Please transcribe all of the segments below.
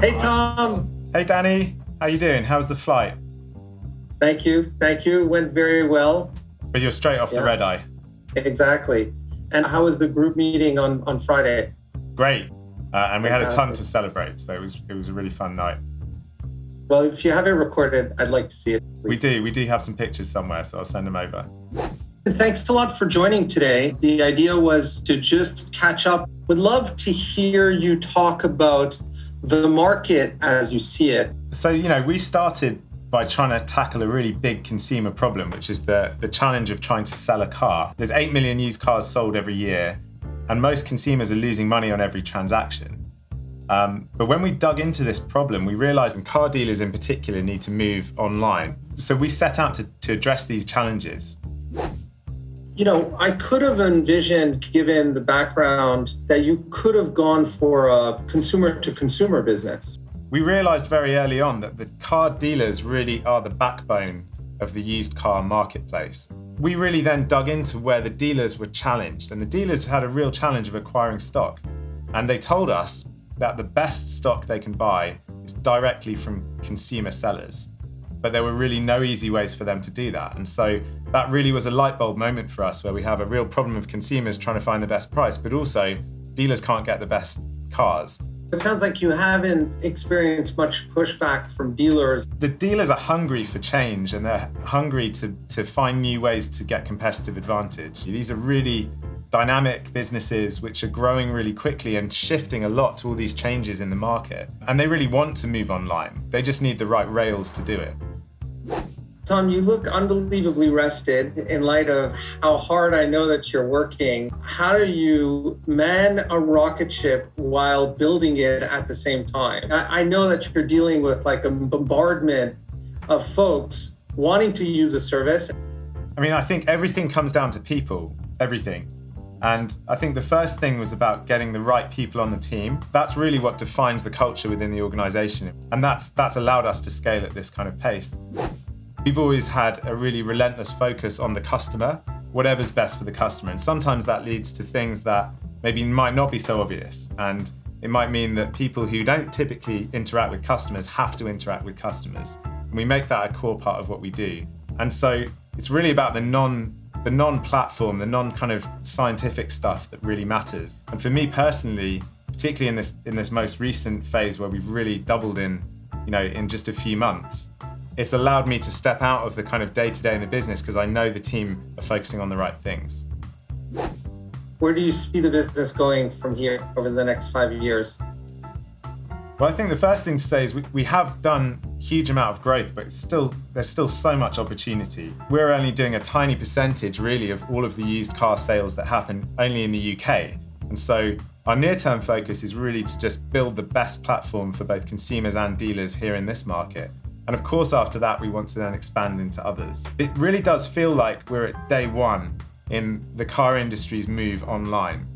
Hey, Tom. Hey, Danny. How you doing? How's the flight? Thank you. Went very well. But you're straight off the red eye. Exactly. And how was the group meeting on Friday? Great. And we had a ton to celebrate. So it was a really fun night. Well, if you have it recorded, I'd like to see it. Please. We do have some pictures somewhere, so I'll send them over. Thanks a lot for joining today. The idea was to just catch up. Would love to hear you talk about the market as you see it. So, we started by trying to tackle a really big consumer problem, which is the challenge of trying to sell a car. There's 8 million used cars sold every year, and most consumers are losing money on every transaction. But when we dug into this problem, we realized that car dealers in particular need to move online. So we set out to address these challenges. I could have envisioned, given the background, that you could have gone for a consumer-to-consumer business. We realized very early on that the car dealers really are the backbone of the used car marketplace. We really then dug into where the dealers were challenged, and the dealers had a real challenge of acquiring stock. And they told us that the best stock they can buy is directly from consumer sellers. But there were really no easy ways for them to do that. And so that really was a light bulb moment for us, where we have a real problem of consumers trying to find the best price, but also dealers can't get the best cars. It sounds like you haven't experienced much pushback from dealers. The dealers are hungry for change, and they're hungry to find new ways to get competitive advantage. These are really dynamic businesses which are growing really quickly and shifting a lot to all these changes in the market. And they really want to move online. They just need the right rails to do it. Tom, you look unbelievably rested in light of how hard I know that you're working. How do you man a rocket ship while building it at the same time? I know that you're dealing with like a bombardment of folks wanting to use a service. I think everything comes down to people, everything. And I think the first thing was about getting the right people on the team. That's really what defines the culture within the organization. And that's allowed us to scale at this kind of pace. We've always had a really relentless focus on the customer, whatever's best for the customer. And sometimes that leads to things that maybe might not be so obvious. And it might mean that people who don't typically interact with customers have to interact with customers. And we make that a core part of what we do. And so it's really about the non-platform, the non-kind of scientific stuff that really matters. And for me personally, particularly in this most recent phase where we've really doubled in just a few months, it's allowed me to step out of the kind of day-to-day in the business because I know the team are focusing on the right things. Where do you see the business going from here over the next 5 years? Well, I think the first thing to say is we have done a huge amount of growth, but there's still so much opportunity. We're only doing a tiny percentage, really, of all of the used car sales that happen only in the UK. And so our near-term focus is really to just build the best platform for both consumers and dealers here in this market. And of course, after that, we want to then expand into others. It really does feel like we're at day one in the car industry's move online.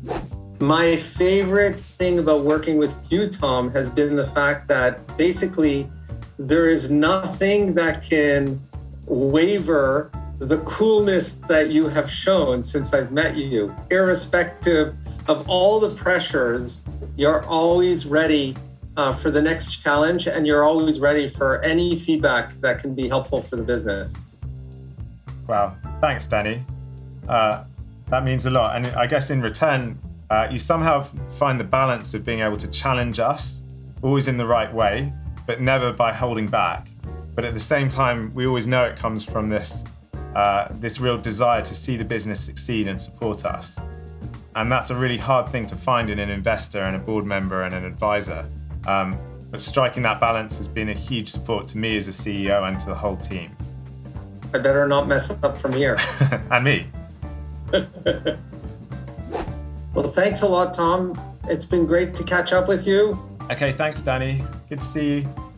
My favorite thing about working with you, Tom, has been the fact that basically there is nothing that can waver the coolness that you have shown since I've met you. Irrespective of all the pressures, you're always ready for the next challenge, and you're always ready for any feedback that can be helpful for the business. Wow, thanks, Danny. That means a lot. And I guess in return, you somehow find the balance of being able to challenge us, always in the right way, but never by holding back. But at the same time, we always know it comes from this real desire to see the business succeed and support us. And that's a really hard thing to find in an investor and a board member and an advisor. But striking that balance has been a huge support to me as a CEO and to the whole team. I better not mess up from here. And me. Well, thanks a lot, Tom. It's been great to catch up with you. Okay, thanks, Danny. Good to see you.